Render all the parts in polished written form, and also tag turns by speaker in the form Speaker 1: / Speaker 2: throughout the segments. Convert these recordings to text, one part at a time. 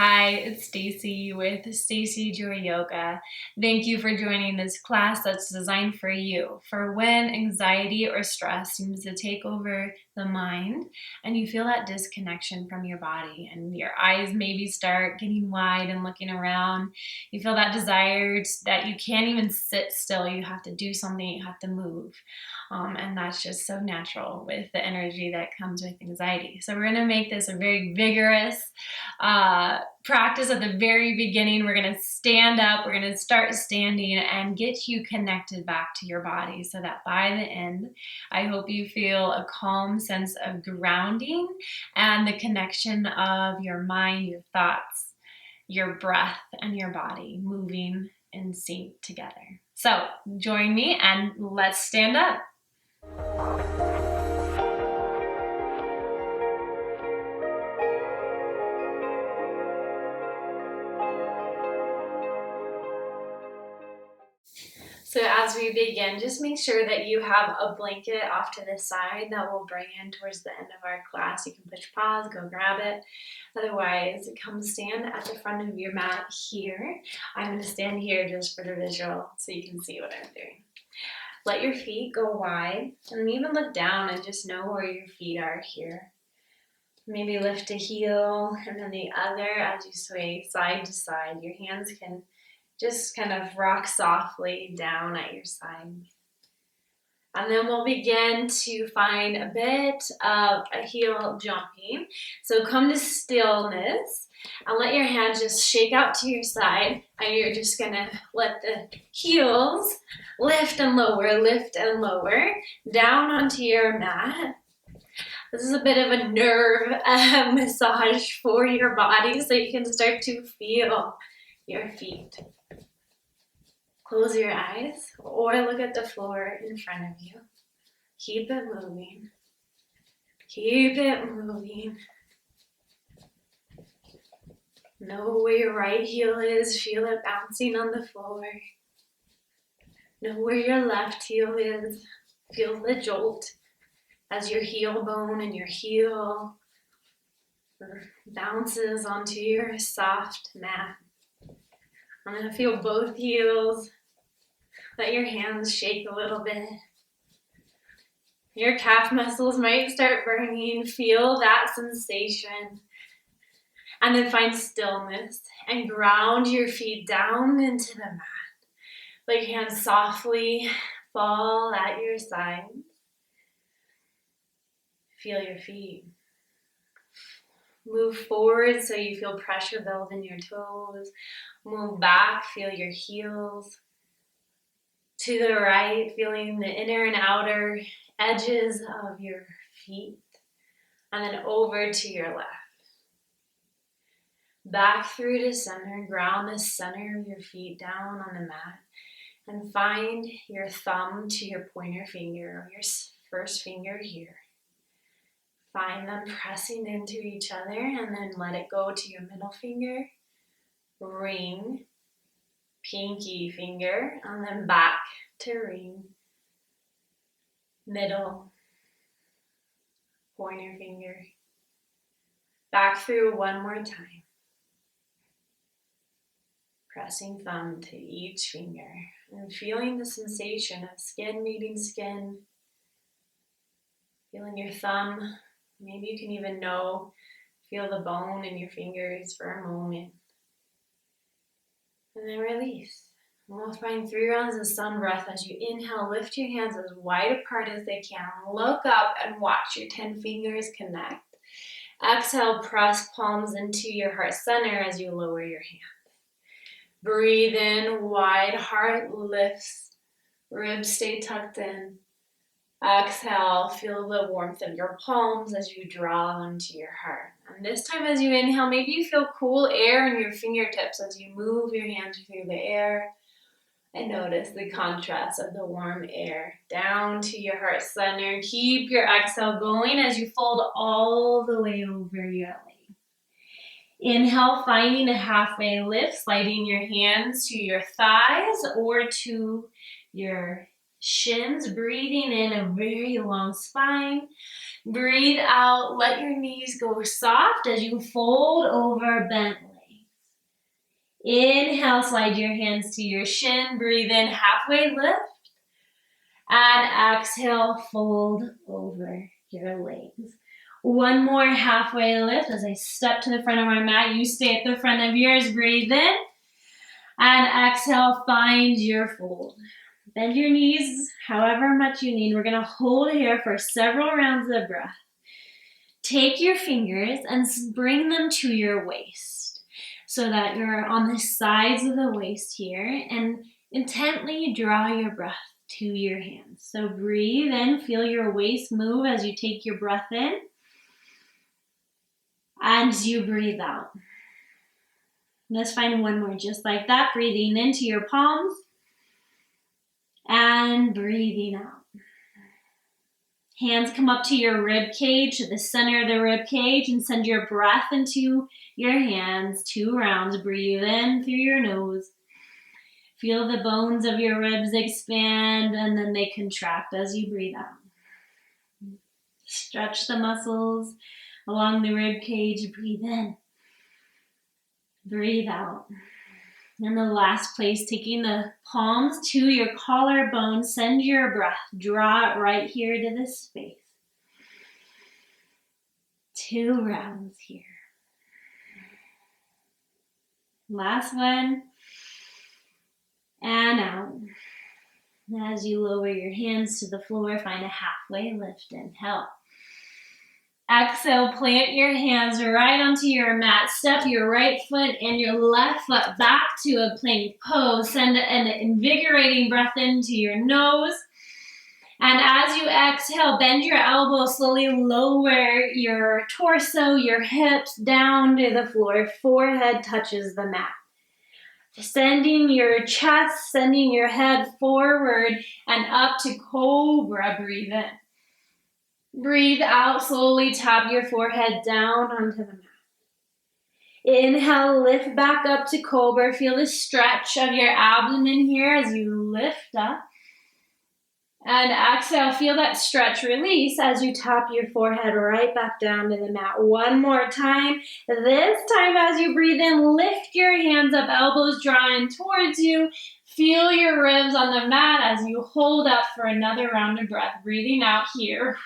Speaker 1: Hi, it's Stacie with Stacie Joy Yoga. Thank you for joining this class that's designed for you, for when anxiety or stress seems to take over the mind and you feel that disconnection from your body and your eyes maybe start getting wide and looking around. You feel that desire that you can't even sit still. You have to do something, you have to move. And that's just so natural with the energy that comes with anxiety. So we're going to make this a very vigorous practice at the very beginning. We're going to stand up, we're going to start standing and get you connected back to your body so that by the end, I hope you feel a calm sense of grounding and the connection of your mind, your thoughts, your breath, and your body moving in sync together. So join me and let's stand up. So as we begin, just make sure that you have a blanket off to the side that we'll bring in towards the end of our class. You can push pause, go grab it. Otherwise, come stand at the front of your mat here. I'm going to stand here just for the visual so you can see what I'm doing. Let your feet go wide and even look down and just know where your feet are here. Maybe lift a heel and then the other as you sway side to side. Your hands can just kind of rock softly down at your side. And then we'll begin to find a bit of a heel jumping. So come to stillness and let your hands just shake out to your side. And you're just gonna let the heels lift and lower down onto your mat. This is a bit of a nerve massage for your body so you can start to feel your feet. Close your eyes or look at the floor in front of you. Keep it moving. Keep it moving. Know where your right heel is. Feel it bouncing on the floor. Know where your left heel is. Feel the jolt as your heel bone and your heel bounces onto your soft mat. I'm going to feel both heels. Let your hands shake a little bit. Your calf muscles might start burning. Feel that sensation. And then find stillness and ground your feet down into the mat. Let your hands softly fall at your sides. Feel your feet. Move forward so you feel pressure build in your toes. Move back, feel your heels. To the right, feeling the inner and outer edges of your feet. And then over to your left. Back through to center, ground the center of your feet down on the mat. And find your thumb to your pointer finger, or your first finger here. Find them pressing into each other and then let it go to your middle finger, ring, pinky finger, and then back to ring, middle, pointer finger. Back through one more time. Pressing thumb to each finger and feeling the sensation of skin meeting skin. Feeling your thumb. Maybe you can even feel the bone in your fingers for a moment. And then release. And we'll find 3 rounds of sun breath as you inhale. Lift your hands as wide apart as they can. Look up and watch your 10 fingers connect. Exhale, press palms into your heart center as you lower your hands. Breathe in, wide heart lifts. Ribs stay tucked in. Exhale, feel the warmth of your palms as you draw into your heart. And this time as you inhale, maybe you feel cool air in your fingertips as you move your hands through the air. And notice the contrast of the warm air down to your heart center. Keep your exhale going as you fold all the way over your leg. Inhale, finding a halfway lift, sliding your hands to your thighs or to your shins, breathing in a very long spine. Breathe out, let your knees go soft as you fold over, bent leg. Inhale, slide your hands to your shin. Breathe in, halfway lift. And exhale, fold over your legs. One more halfway lift as I step to the front of my mat. You stay at the front of yours. Breathe in. And exhale, find your fold. Bend your knees however much you need. We're going to hold here for several rounds of breath. Take your fingers and bring them to your waist so that you're on the sides of the waist here, and intently draw your breath to your hands. So breathe in, feel your waist move as you take your breath in, and you breathe out. Let's find one more just like that. Breathing into your palms and breathing out. Hands come up to your rib cage, to the center of the rib cage, and send your breath into your hands. 2 rounds. Breathe in through your nose. Feel the bones of your ribs expand, and then they contract as you breathe out. Stretch the muscles along the rib cage. Breathe in. Breathe out. And the last place, taking the palms to your collarbone, send your breath. Draw it right here to this space. 2 rounds here. Last one. And out. As you lower your hands to the floor, find a halfway lift. Inhale. Exhale, plant your hands right onto your mat. Step your right foot and your left foot back to a plank pose. Send an invigorating breath into your nose. And as you exhale, bend your elbows, slowly lower your torso, your hips down to the floor. Forehead touches the mat. Sending your chest, sending your head forward and up to cobra. Breathe in. Breathe out, slowly tap your forehead down onto the mat. Inhale, lift back up to cobra. Feel the stretch of your abdomen here as you lift up. And exhale, feel that stretch release as you tap your forehead right back down to the mat. One more time. This time as you breathe in, lift your hands up, elbows drawing towards you. Feel your ribs on the mat as you hold up for another round of breath. Breathing out here.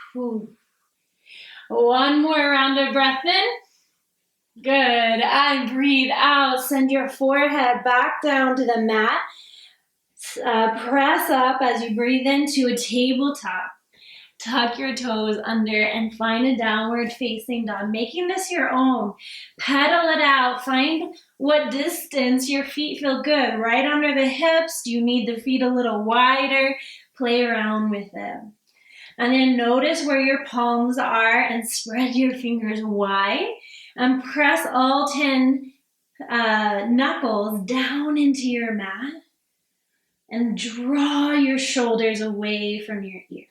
Speaker 1: One more round of breath in. Good. And breathe out. Send your forehead back down to the mat. Press up as you breathe into a tabletop. Tuck your toes under and find a downward facing dog. Making this your own. Pedal it out. Find what distance your feet feel good. Right under the hips. Do you need the feet a little wider? Play around with them. And then notice where your palms are and spread your fingers wide. And press all 10 knuckles down into your mat. And draw your shoulders away from your ear.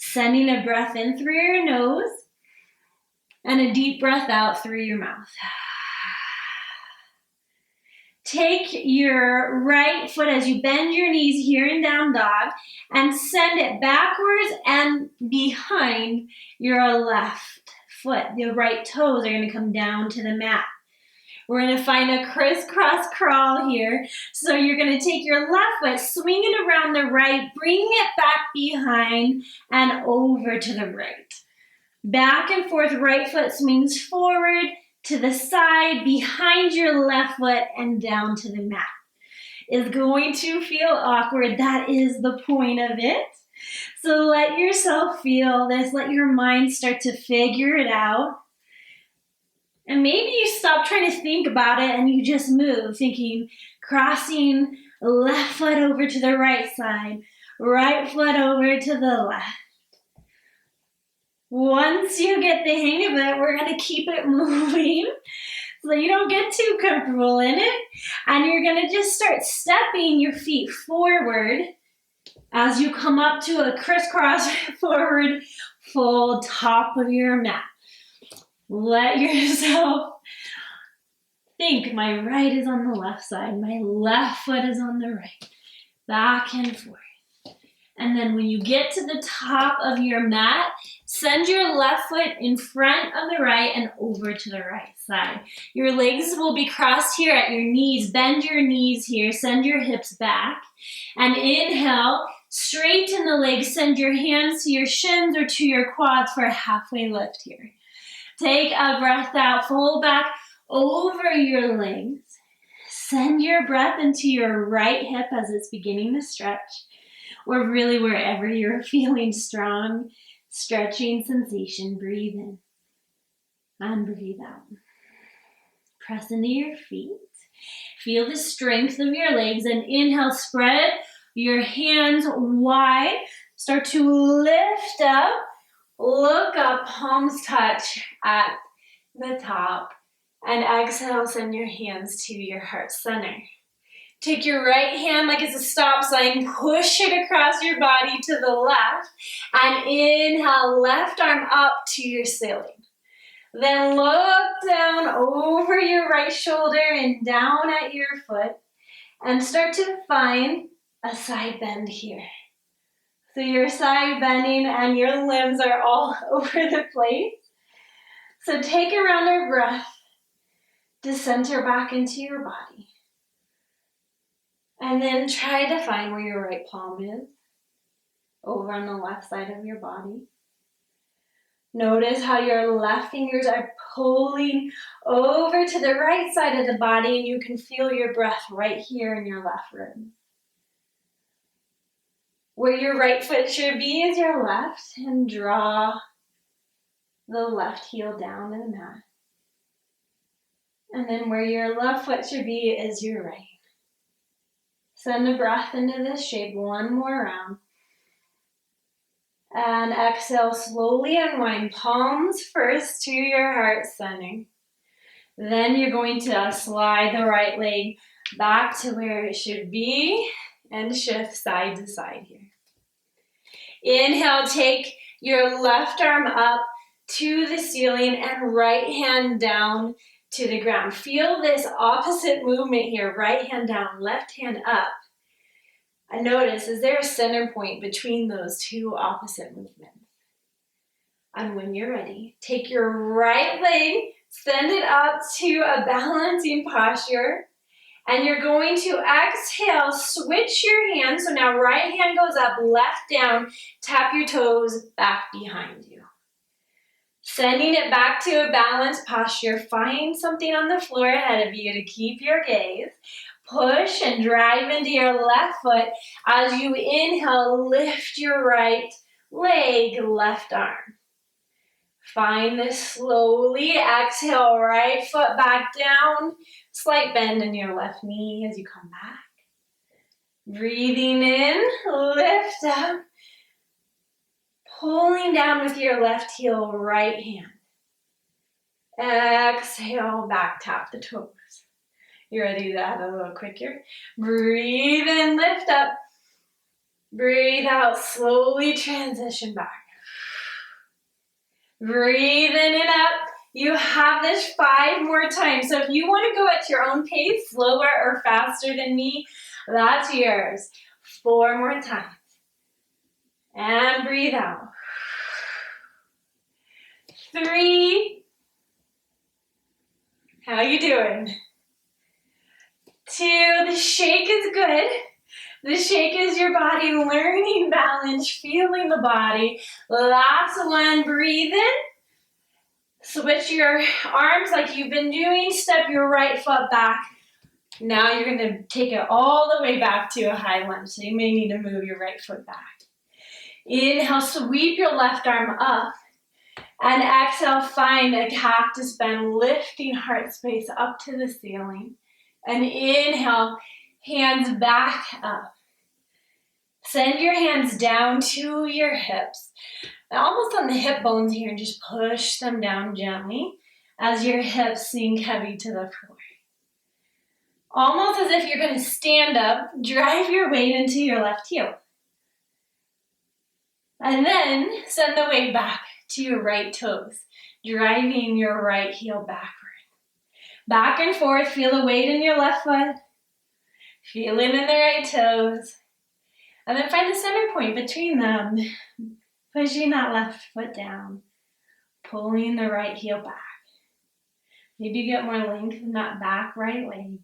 Speaker 1: Sending a breath in through your nose and a deep breath out through your mouth. Take your right foot as you bend your knees here in down dog and send it backwards and behind your left foot. The right toes are going to come down to the mat. We're going to find a crisscross crawl here. So you're going to take your left foot, swing it around the right, bring it back behind and over to the right. Back and forth, right foot swings forward to the side, behind your left foot and down to the mat. It's going to feel awkward. That is the point of it. So let yourself feel this. Let your mind start to figure it out. And maybe you stop trying to think about it and you just move, thinking, crossing left foot over to the right side, right foot over to the left. Once you get the hang of it, we're going to keep it moving so you don't get too comfortable in it. And you're going to just start stepping your feet forward as you come up to a crisscross forward fold top of your mat. Let yourself think, my right is on the left side, my left foot is on the right, back and forth. And then when you get to the top of your mat,
Speaker 2: Send your left foot in front of the right and over to the right side. Your legs will be crossed here at your knees. Bend your knees here. Send your hips back. And inhale, straighten the legs. Send your hands to your shins or to your quads for a halfway lift here. Take a breath out. Fold back over your legs. Send your breath into your right hip as it's beginning to stretch, or really wherever you're feeling strong, stretching sensation. Breathe in and breathe out. Press into your feet. Feel the strength of your legs, and inhale, spread your hands wide. Start to lift up. Look up, palms touch at the top. And exhale, send your hands to your heart center. Take your right hand like it's a stop sign, push it across your body to the left, and inhale, left arm up to your ceiling. Then look down over your right shoulder and down at your foot, and start to find a side bend here. So you're side bending and your limbs are all over the place. So take a round of breath to center back into your body. And then try to find where your right palm is, over on the left side of your body. Notice how your left fingers are pulling over to the right side of the body, and you can feel your breath right here in your left rib. Where your right foot should be is your left, and draw the left heel down to the mat. And then where your left foot should be is your right. Send the breath into this shape one more round. And exhale, slowly unwind, palms first to your heart center. Then you're going to slide the right leg back to where it should be and shift side to side here. Inhale, take your left arm up to the ceiling and right hand down to the ground. Feel this opposite movement here. Right hand down, left hand up. And notice, is there a center point between those two opposite movements? And when you're ready, take your right leg, send it up to a balancing posture. And you're going to exhale, switch your hands. So now right hand goes up, left down, tap your toes back behind you. Sending it back to a balanced posture. Find something on the floor ahead of you to keep your gaze. Push and drive into your left foot. As you inhale, lift your right leg, left arm. Find this slowly. Exhale, right foot back down. Slight bend in your left knee as you come back. Breathing in, lift up. Pulling down with your left heel, right hand. Exhale, back tap the toes. You ready to add a little quicker? Breathe in, lift up. Breathe out, slowly transition back. Breathe in and up. You have this 5 more times. So if you want to go at your own pace, slower or faster than me, that's yours. 4 more times. And breathe out. 3. How you doing? 2. The shake is good. The shake is your body learning balance, feeling the body. Last one, breathe in. Switch your arms like you've been doing. Step your right foot back. Now you're going to take it all the way back to a high lunge. So you may need to move your right foot back. Inhale, sweep your left arm up. And exhale, find a cactus bend, lifting heart space up to the ceiling. And inhale, hands back up. Send your hands down to your hips. Almost on the hip bones here, and just push them down gently as your hips sink heavy to the floor. Almost as if you're going to stand up, drive your weight into your left heel. And then send the weight back to your right toes, driving your right heel backward. Back and forth, feel the weight in your left foot. Feel it in the right toes. And then find the center point between them. Pushing that left foot down. Pulling the right heel back. Maybe get more length in that back right leg.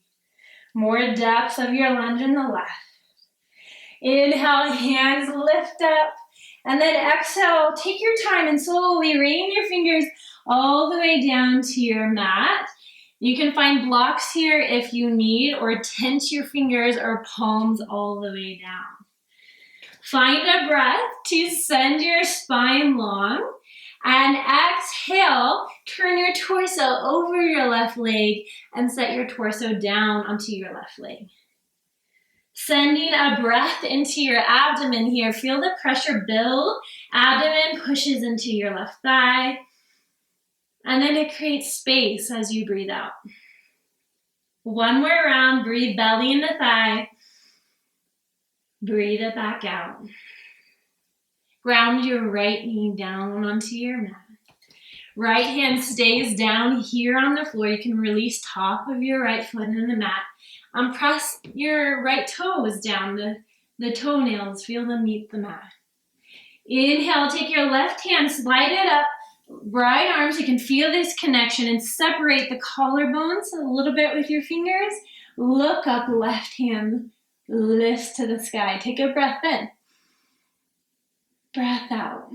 Speaker 2: More depth of your lunge in the left. Inhale, hands lift up. And then exhale, take your time and slowly rain your fingers all the way down to your mat. You can find blocks here if you need, or tense your fingers or palms all the way down. Find a breath to send your spine long. And exhale, turn your torso over your left leg and set your torso down onto your left leg. Sending a breath into your abdomen here. Feel the pressure build. Abdomen pushes into your left thigh. And then it creates space as you breathe out. One more round. Breathe belly into thigh. Breathe it back out. Ground your right knee down onto your mat. Right hand stays down here on the floor. You can release top of your right foot in the mat. Press your right toes down, the toenails. Feel them meet the mat. Inhale, take your left hand, slide it up. Right arm, so you can feel this connection, and separate the collarbones a little bit with your fingers. Look up, left hand lifts to the sky. Take a breath in. Breath out.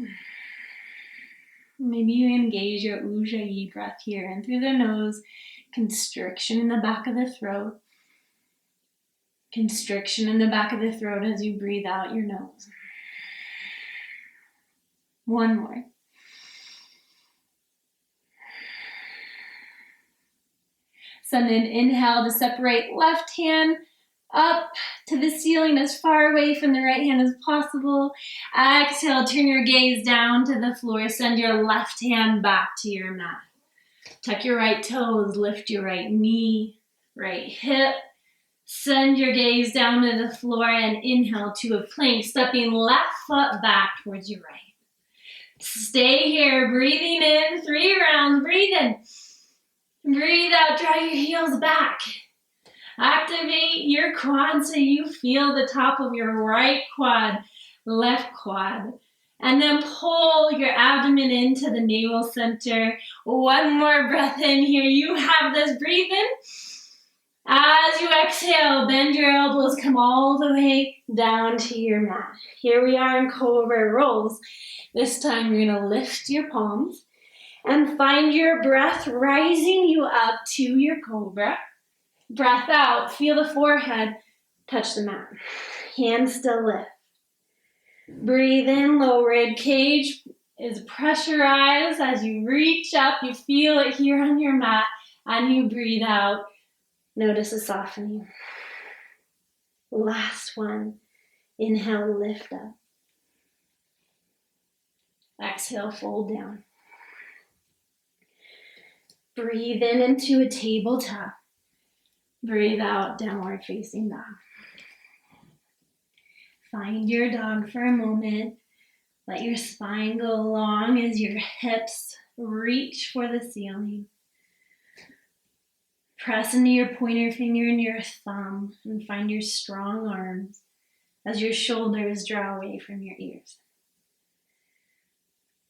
Speaker 2: Maybe you engage your Ujjayi breath here, in through the nose, constriction in the back of the throat. Constriction in the back of the throat as you breathe out your nose. One more. Send an inhale to separate left hand up to the ceiling as far away from the right hand as possible. Exhale, turn your gaze down to the floor. Send your left hand back to your mat. Tuck your right toes, lift your right knee, right hip. Send your gaze down to the floor and inhale to a plank, stepping left foot back towards your right. Stay here, breathing in, 3 rounds, breathe in. Breathe out, draw your heels back. Activate your quad so you feel the top of your right quad, left quad. And then pull your abdomen into the navel center. One more breath in here. You have this. Breathe in. As you exhale, bend your elbows, come all the way down to your mat. Here we are in cobra rolls. This time you're going to lift your palms and find your breath rising you up to your cobra. Breath out, feel the forehead touch the mat. Hands still lift. Breathe in, low rib cage is pressurized. As you reach up, you feel it here on your mat, and you breathe out. Notice a softening. Last one. Inhale, lift up. Exhale, fold down. Breathe in into a tabletop. Breathe out, downward facing dog. Find your dog for a moment. Let your spine go long as your hips reach for the ceiling. Press into your pointer finger and your thumb and find your strong arms as your shoulders draw away from your ears.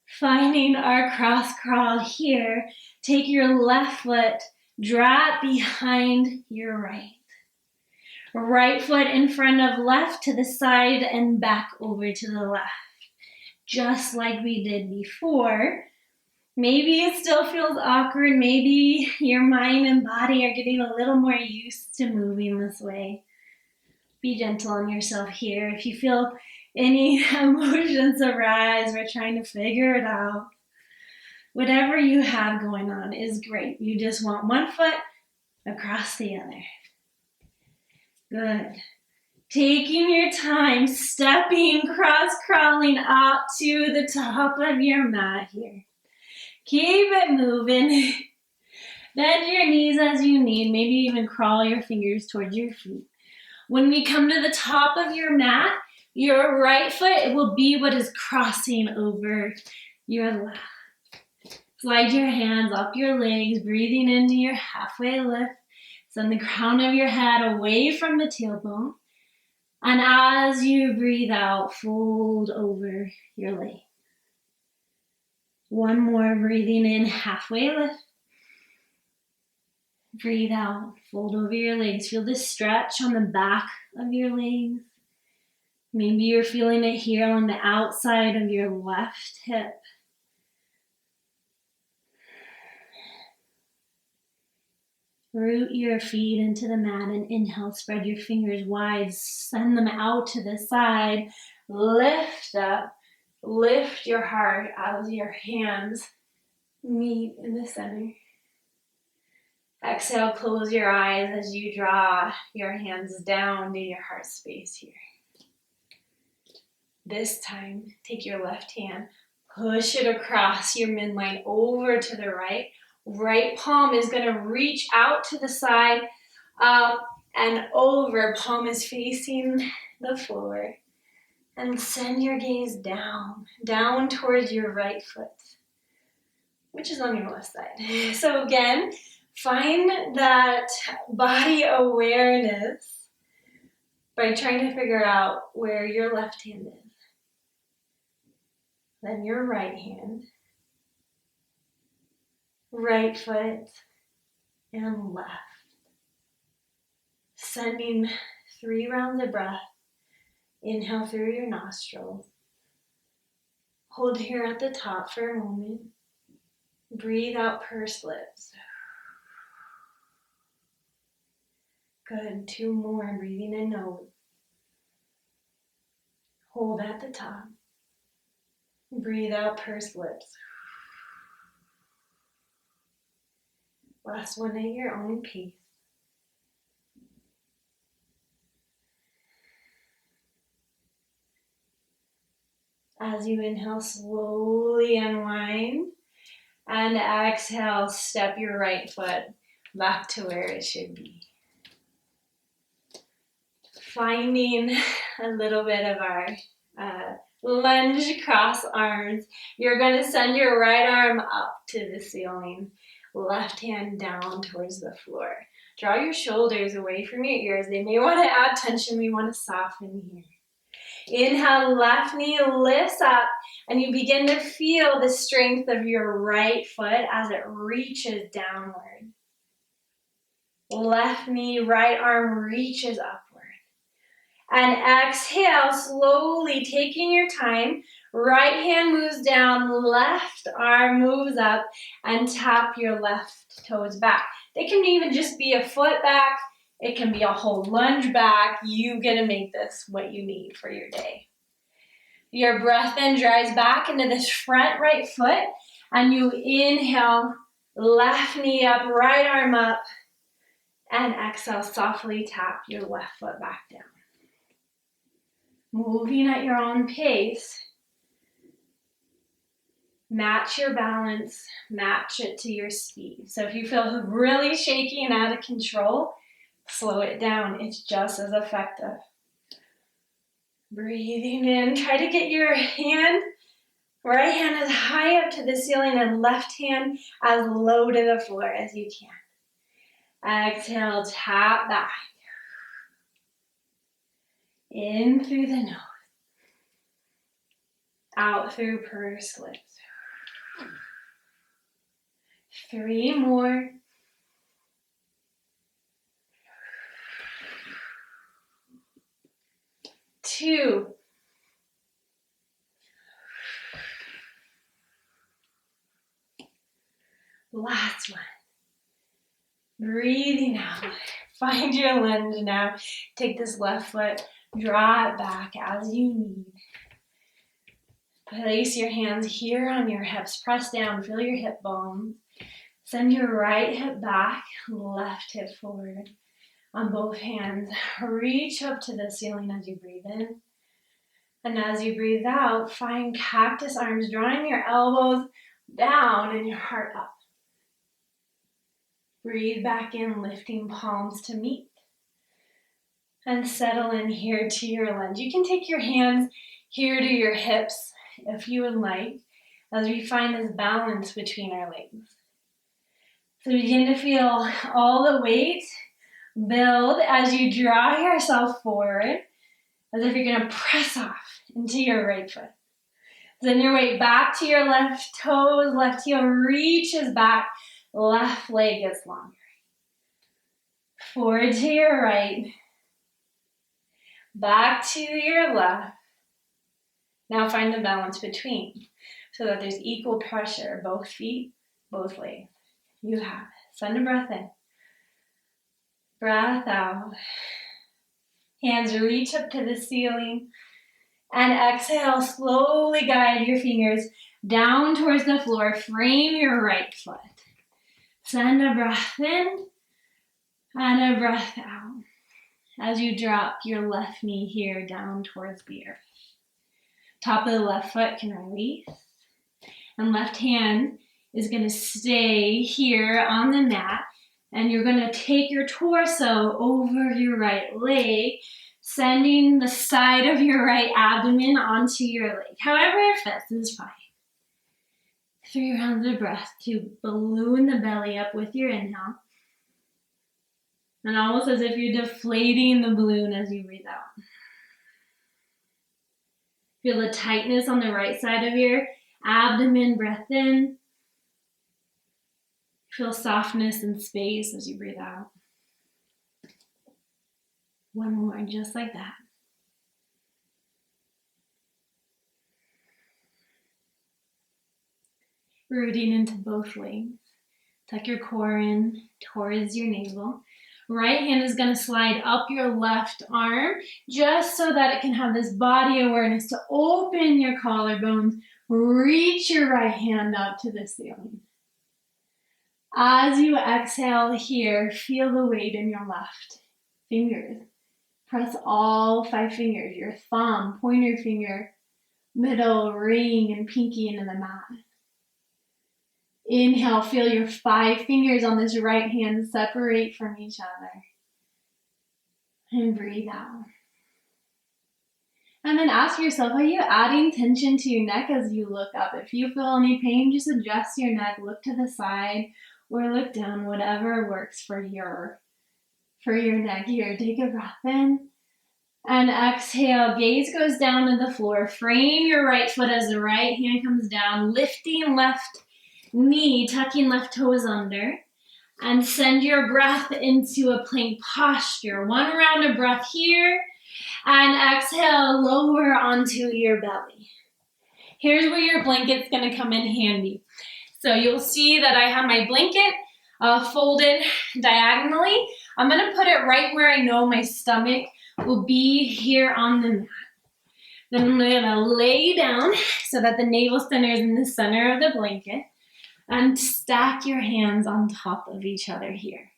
Speaker 2: Finding our cross crawl here, take your left foot, draw it behind your right. Right foot in front of left to the side and back over to the left. Just like we did before. Maybe it still feels awkward. Maybe your mind and body are getting a little more used to moving this way. Be gentle on yourself here. If you feel any emotions arise, we're trying to figure it out. Whatever you have going on is great. You just want one foot across the other. Good. Taking your time, stepping, cross-crawling up to the top of your mat here. Keep it moving. Bend your knees as you need. Maybe even crawl your fingers towards your feet. When we come to the top of your mat, your right foot will be what is crossing over your left. Slide your hands up your legs, breathing into your halfway lift. Send the crown of your head away from the tailbone. And as you breathe out, fold over your leg. One more, breathing in, halfway lift. Breathe out, fold over your legs. Feel the stretch on the back of your legs. Maybe you're feeling it here on the outside of your left hip. Root your feet into the mat and inhale, spread your fingers wide, send them out to the side. Lift up, lift your heart as your hands meet in the center. Exhale, close your eyes as you draw your hands down to your heart space here. This time, take your left hand, push it across your midline over to the right. Right palm is going to reach out to the side, up and over. Palm is facing the floor. And send your gaze down, down towards your right foot, which is on your left side. So again, find that body awareness by trying to figure out where your left hand is. Then your right hand, right foot, and left. Sending 3 rounds of breath. Inhale through your nostrils. Hold here at the top for a moment. Breathe out, pursed lips. Good, 2 more, breathing in nose. Hold at the top. Breathe out, pursed lips. Last one at your own pace. As you inhale, slowly unwind. And exhale, step your right foot back to where it should be. Finding a little bit of our lunge cross arms. You're going to send your right arm up to the ceiling. Left hand down towards the floor. Draw your shoulders away from your ears. They may want to add tension. We want to soften here. Inhale, left knee lifts up, and you begin to feel the strength of your right foot as it reaches downward. Left knee, right arm reaches upward. And exhale, slowly taking your time. Right hand moves down, left arm moves up, and tap your left toes back. They can even just be a foot back. It can be a whole lunge back. You get to make this what you need for your day. Your breath then drives back into this front right foot, and you inhale, left knee up, right arm up, and exhale, softly tap your left foot back down. Moving at your own pace. Match your balance, match it to your speed. So if you feel really shaky and out of control, slow it down. It's just as effective. Breathing in. Try to get your hand, right hand as high up to the ceiling and left hand as low to the floor as you can. Exhale, tap back. In through the nose. Out through pursed lips. 3 more. Two. Last one. Breathing out. Find your lunge now. Take this left foot, draw it back as you need. Place your hands here on your hips. Press down, feel your hip bones. Send your right hip back, left hip forward. On both hands, reach up to the ceiling as you breathe in. And as you breathe out, find cactus arms, drawing your elbows down and your heart up. Breathe back in, lifting palms to meet. And settle in here to your lunge. You can take your hands here to your hips if you would like, as we find this balance between our legs. So begin to feel all the weight build as you draw yourself forward, as if you're going to press off into your right foot. Send your weight back to your left toes, left heel reaches back, left leg gets longer. Forward to your right, back to your left. Now find the balance between so that there's equal pressure, both feet, both legs. You have it. Send a breath in. Breath out. Hands reach up to the ceiling. And exhale, slowly guide your fingers down towards the floor. Frame your right foot. Send a breath in and a breath out as you drop your left knee here down towards the earth. Top of the left foot can release. And left hand is going to stay here on the mat. And you're going to take your torso over your right leg, sending the side of your right abdomen onto your leg. However it fits is fine. 3 rounds of breath to balloon the belly up with your inhale. And almost as if you're deflating the balloon as you breathe out. Feel the tightness on the right side of your abdomen, breath in. Feel softness and space as you breathe out. One more, just like that. Rooting into both legs. Tuck your core in towards your navel. Right hand is going to slide up your left arm just so that it can have this body awareness to open your collarbones. Reach your right hand up to the ceiling. As you exhale here, feel the weight in your left fingers. Press all 5 fingers, your thumb, pointer finger, middle, ring, and pinky into the mat. Inhale, feel your 5 fingers on this right hand separate from each other. And breathe out. And then ask yourself, are you adding tension to your neck as you look up? If you feel any pain, just adjust your neck, look to the side, or look down, whatever works for your neck here. Take a breath in. And exhale, gaze goes down to the floor. Frame your right foot as the right hand comes down, lifting left knee, tucking left toes under. And send your breath into a plank posture. 1 round of breath here. And exhale, lower onto your belly. Here's where your blanket's going to come in handy. So you'll see that I have my blanket folded diagonally. I'm going to put it right where I know my stomach will be here on the mat. Then I'm going to lay down so that the navel center is in the center of the blanket. And stack your hands on top of each other here.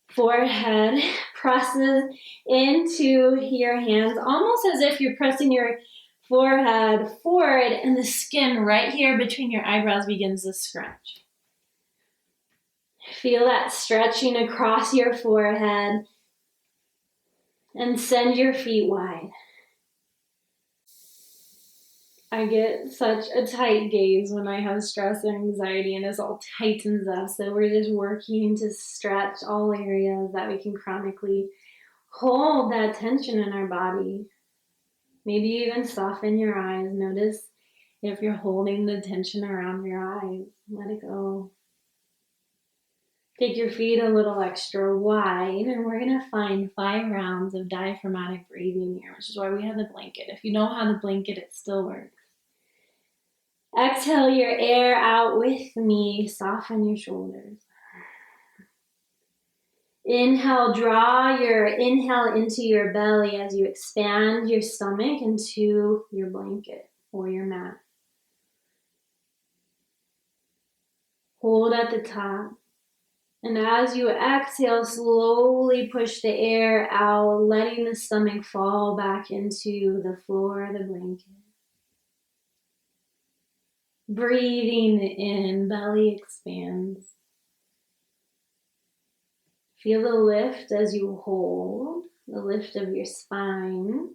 Speaker 2: Forehead presses into your hands, almost as if you're pressing your forehead forward and the skin right here between your eyebrows begins to stretch. Feel that stretching across your forehead and send your feet wide. I get such a tight gaze when I have stress and anxiety and it all tightens up. So we're just working to stretch all areas that we can chronically hold that tension in our body. Maybe even soften your eyes. Notice if you're holding the tension around your eyes. Let it go. Take your feet a little extra wide, and we're going to find 5 rounds of diaphragmatic breathing here, which is why we have the blanket. If you don't have the blanket, it still works. Exhale your air out with me. Soften your shoulders. Inhale, draw your inhale into your belly as you expand your stomach into your blanket or your mat. Hold at the top. And as you exhale, slowly push the air out, letting the stomach fall back into the floor of the blanket. Breathing in, belly expands. Feel the lift as you hold, the lift of your spine.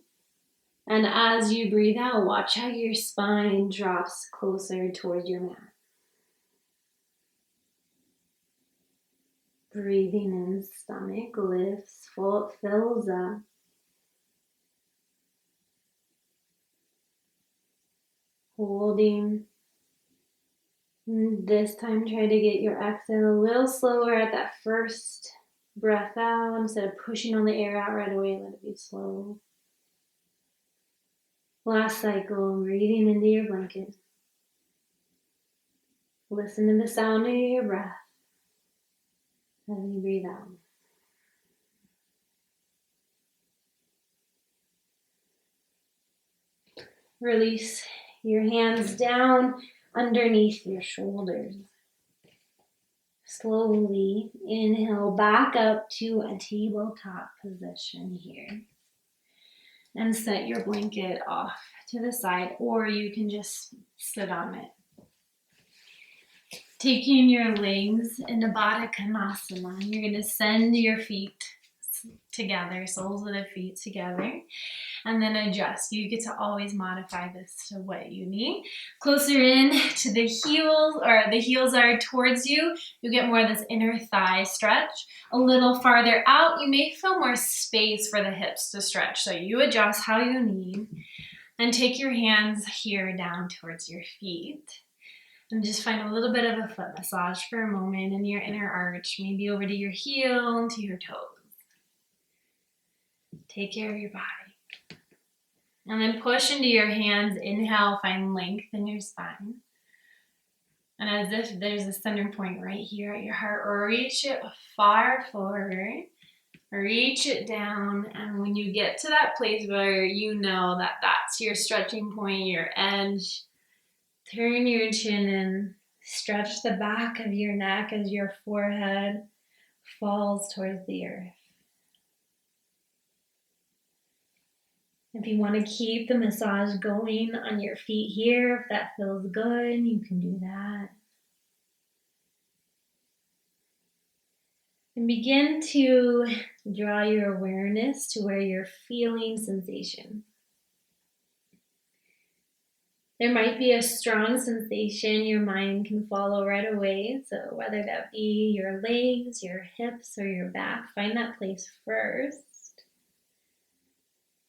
Speaker 2: And as you breathe out, watch how your spine drops closer toward your mat. Breathing in, stomach lifts, fills up. holding. And this time try to get your exhale a little slower at that first breath out. Instead of pushing on the air out right away, let it be slow. Last cycle, breathing into your blanket. Listen to the sound of your breath as you breathe out. Release your hands down underneath your shoulders. Slowly inhale back up to a tabletop position here. And set your blanket off to the side, or you can just sit on it. Taking your legs into Baddha Konasana, you're going to send your feet together, soles of the feet together, and then adjust. You get to always modify this to what you need. Closer in to the heels, or the heels are towards you, you get more of this inner thigh stretch. A little farther out, you may feel more space for the hips to stretch, so you adjust how you need. And take your hands here down towards your feet. And just find a little bit of a foot massage for a moment in your inner arch, maybe over to your heel, to your toes. Take care of your body. And then push into your hands. Inhale, find length in your spine. And as if there's a center point right here at your heart, or reach it far forward. Reach it down. And when you get to that place where you know that that's your stretching point, your edge, turn your chin in. Stretch the back of your neck as your forehead falls towards the earth. If you want to keep the massage going on your feet here, if that feels good, you can do that. And begin to draw your awareness to where you're feeling sensation. There might be a strong sensation your mind can follow right away. So whether that be your legs, your hips, or your back, find that place first.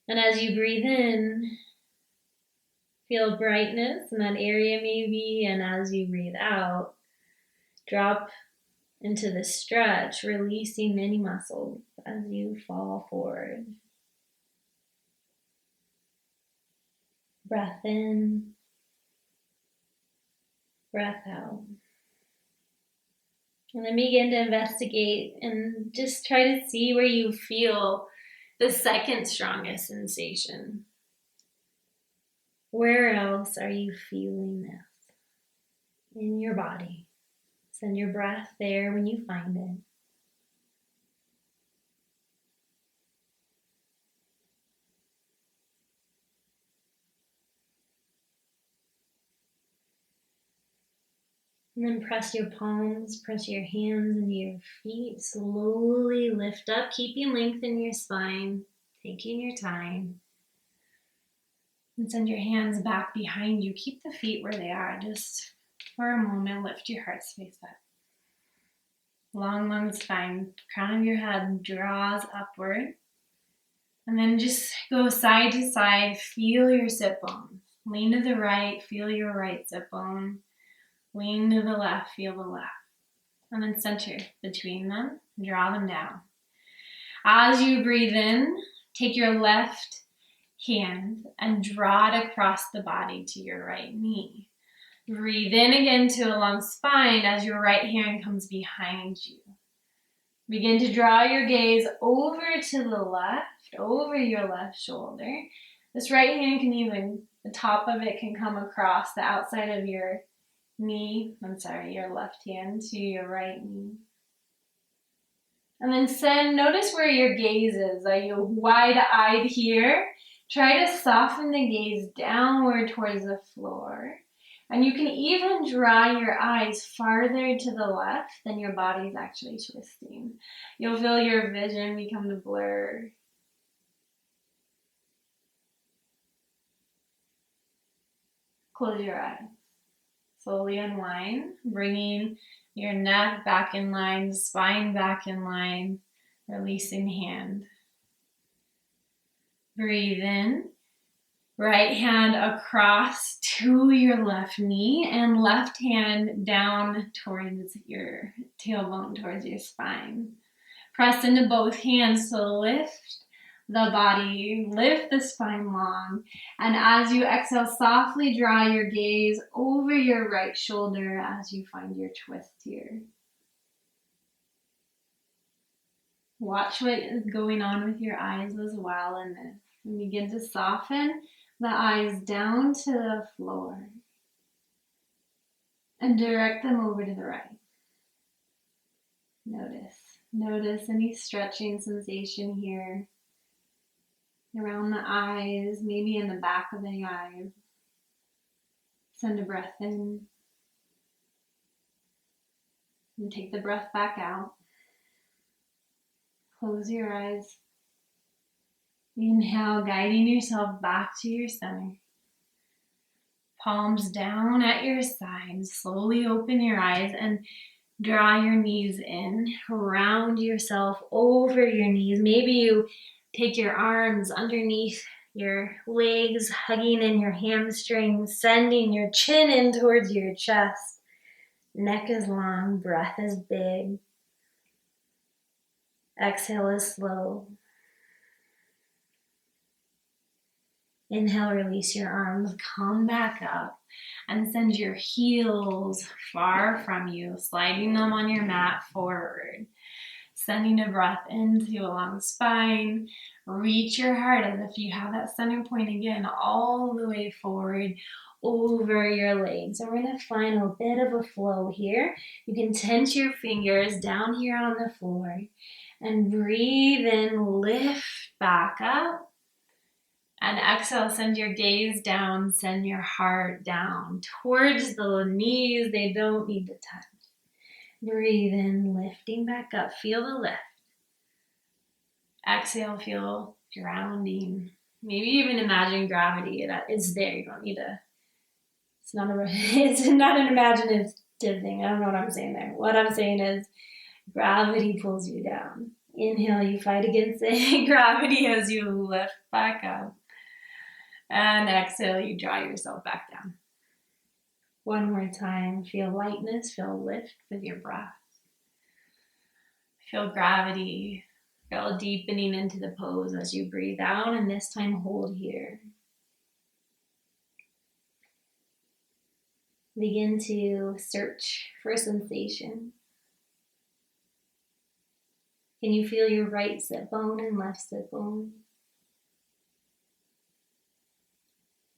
Speaker 2: And as you breathe in, feel brightness in that area maybe. And as you breathe out, drop into the stretch, releasing any muscles as you fall forward. Breath in, breath out. And then begin to investigate and just try to see where you feel the second strongest sensation. Where else are you feeling this in your body? Send your breath there when you find it. And then press your palms, press your hands into your feet. Slowly lift up, keeping length in your spine, taking your time. And send your hands back behind you. Keep the feet where they are. Just for a moment, lift your heart space up. Long spine, crown of your head draws upward. And then just go side to side. Feel your sit bones. Lean to the right, feel your right sit bone. Lean to the left, feel the left. And then center between them, draw them down. As you breathe in, take your left hand and draw it across the body to your right knee. Breathe in again to a long spine as your right hand comes behind you. Begin to draw your gaze over to the left, over your left shoulder. This right hand can even, the top of it can come across the outside of your your left hand to your right knee. And then notice where your gaze is. Are you wide-eyed here? Try to soften the gaze downward towards the floor. And you can even draw your eyes farther to the left than your body's actually twisting. You'll feel your vision become to blur. Close your eyes. Slowly unwind, bringing your neck back in line, spine back in line, releasing hand. Breathe in, Right hand across to your left knee and left hand down towards your tailbone, towards your spine. Press into both hands to lift the body, lift the spine long. And as you exhale, softly draw your gaze over your right shoulder as you find your twist here. Watch what is going on with your eyes as well in this. And begin to soften the eyes down to the floor and direct them over to the right. Notice any stretching sensation here around the eyes, maybe in the back of the eyes. Send a breath in and take the breath back out. Close your eyes. Inhale, guiding yourself back to your center. Palms down at your sides. Slowly open your eyes and draw your knees in. Round yourself over your knees. Maybe you take your arms underneath your legs, hugging in your hamstrings, sending your chin in towards your chest. Neck is long, breath is big. Exhale is slow. Inhale, release your arms, come back up and send your heels far from you, sliding them on your mat forward. Sending a breath into a long spine. Reach your heart as if you have that center point again, all the way forward over your legs. So we're going to find a bit of a flow here. You can tense your fingers down here on the floor and breathe in, lift back up. And exhale, send your gaze down, send your heart down towards the knees. They don't need to touch. Breathe in, lifting back up. Feel the lift. Exhale, feel grounding. Maybe even imagine gravity that is there. You don't need to. It's not an imaginative thing. I don't know what I'm saying there. What I'm saying is gravity pulls you down. Inhale, you fight against gravity as you lift back up. And exhale, you draw yourself back down. One more time. Feel lightness, feel lift with your breath. Feel gravity. Feel deepening into the pose as you breathe out, and this time hold here. Begin to search for sensation. Can you feel your right sit bone and left sit bone?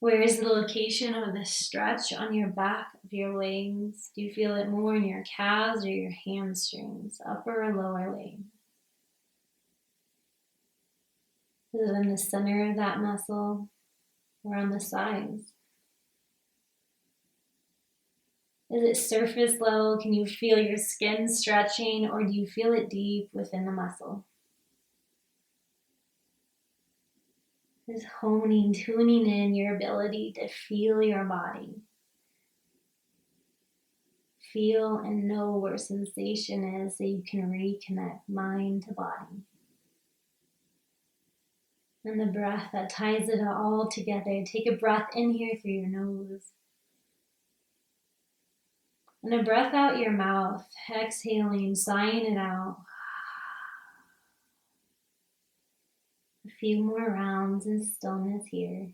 Speaker 2: Where is the location of the stretch on your back of your legs? Do you feel it more in your calves or your hamstrings, upper or lower leg? Is it in the center of that muscle or on the sides? Is it surface level? Can you feel your skin stretching, or do you feel it deep within the muscle? Just honing, tuning in your ability to feel your body. Feel and know where sensation is so you can reconnect mind to body. And the breath that ties it all together. Take a breath in here through your nose. And a breath out your mouth, exhaling, sighing it out. A few more rounds in stillness here.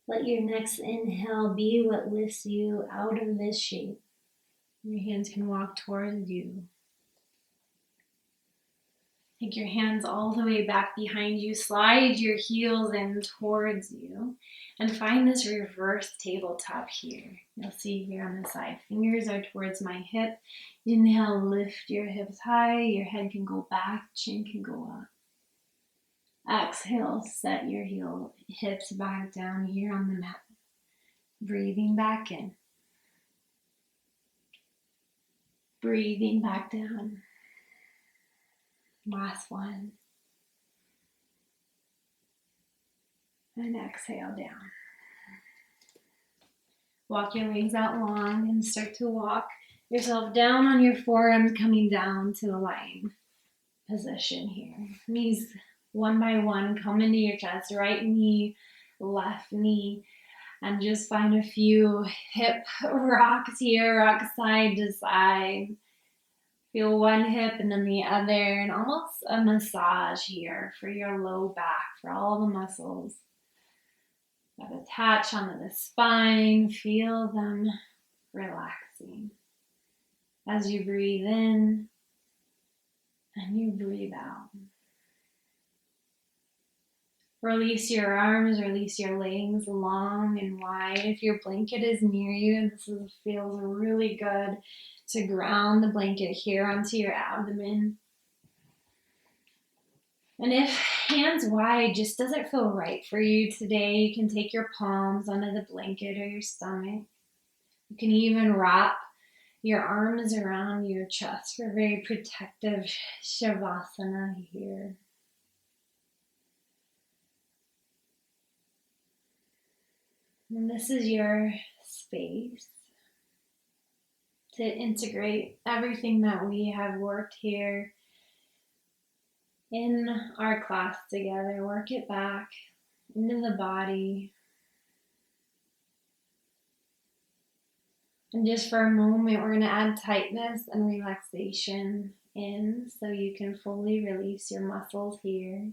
Speaker 2: Let your next inhale be what lifts you out of this shape. Your hands can walk towards you. Take your hands all the way back behind you. Slide your heels in towards you. And find this reverse tabletop here. You'll see here on the side. Fingers are towards my hip. Inhale, lift your hips high. Your head can go back, chin can go up. Exhale, set your hips back down here on the mat. Breathing back in. Breathing back down. Last one. And exhale down. Walk your legs out long and start to walk yourself down on your forearms, coming down to the lying position here. Knees one by one come into your chest, right knee, left knee, and just find a few hip rocks here, rock side to side. Feel one hip and then the other, and almost a massage here for your low back, for all the muscles that attach onto the spine. Feel them relaxing as you breathe in and you breathe out. Release your arms, release your legs long and wide. If your blanket is near you, feels really good to ground the blanket here onto your abdomen. And if hands wide just doesn't feel right for you today, you can take your palms under the blanket or your stomach. You can even wrap your arms around your chest for very protective Shavasana here. And this is your space to integrate everything that we have worked here in our class together. Work it back into the body. And just for a moment, we're going to add tightness and relaxation in so you can fully release your muscles here.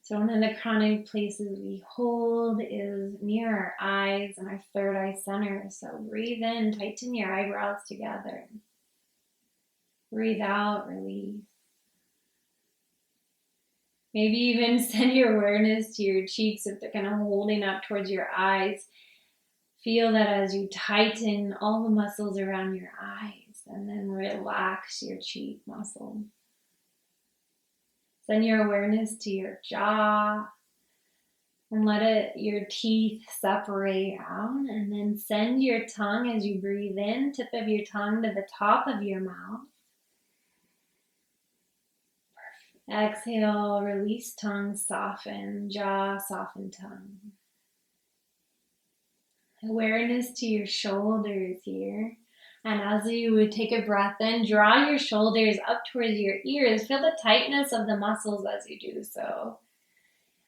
Speaker 2: So one of the chronic places we hold is near our eyes and our third eye center. So breathe in, tighten your eyebrows together. Breathe out, release. Maybe even send your awareness to your cheeks if they're kind of holding up towards your eyes. Feel that as you tighten all the muscles around your eyes and then relax your cheek muscle. Send your awareness to your jaw and let your teeth separate out, and then send your tongue as you breathe in, tip of your tongue to the top of your mouth. Exhale, release tongue, soften, jaw, soften tongue. Awareness to your shoulders here. And as you would take a breath in, draw your shoulders up towards your ears. Feel the tightness of the muscles as you do so.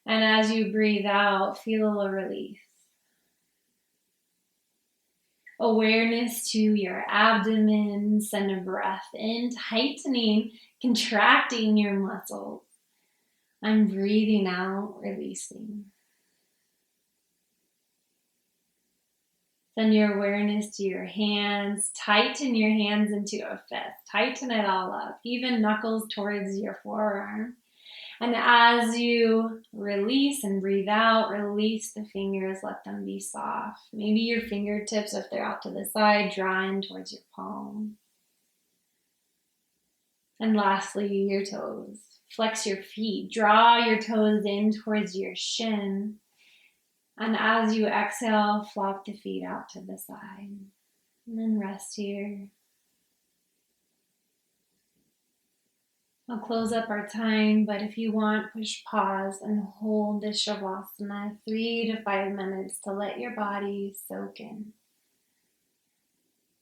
Speaker 2: And as you breathe out, feel a release. Awareness to your abdomen. Send a breath in, tightening, contracting your muscles. I'm breathing out, releasing. Send your awareness to your hands. Tighten your hands into a fist. Tighten it all up, even knuckles towards your forearm. And as you release and breathe out, release the fingers, let them be soft. Maybe your fingertips, if they're out to the side, draw in towards your palm. And lastly, your toes. Flex your feet. Draw your toes in towards your shin. And as you exhale, flop the feet out to the side. And then rest here. I'll close up our time, but if you want, push pause and hold this Shavasana 3 to 5 minutes to let your body soak in.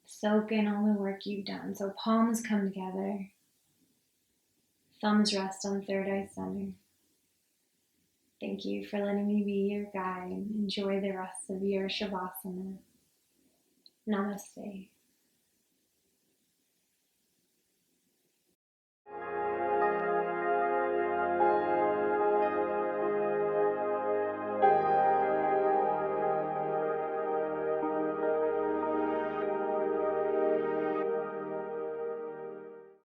Speaker 2: Soak in all the work you've done. So palms come together. Thumbs rest on third eye center. Thank you for letting me be your guide. Enjoy the rest of your Shavasana. Namaste.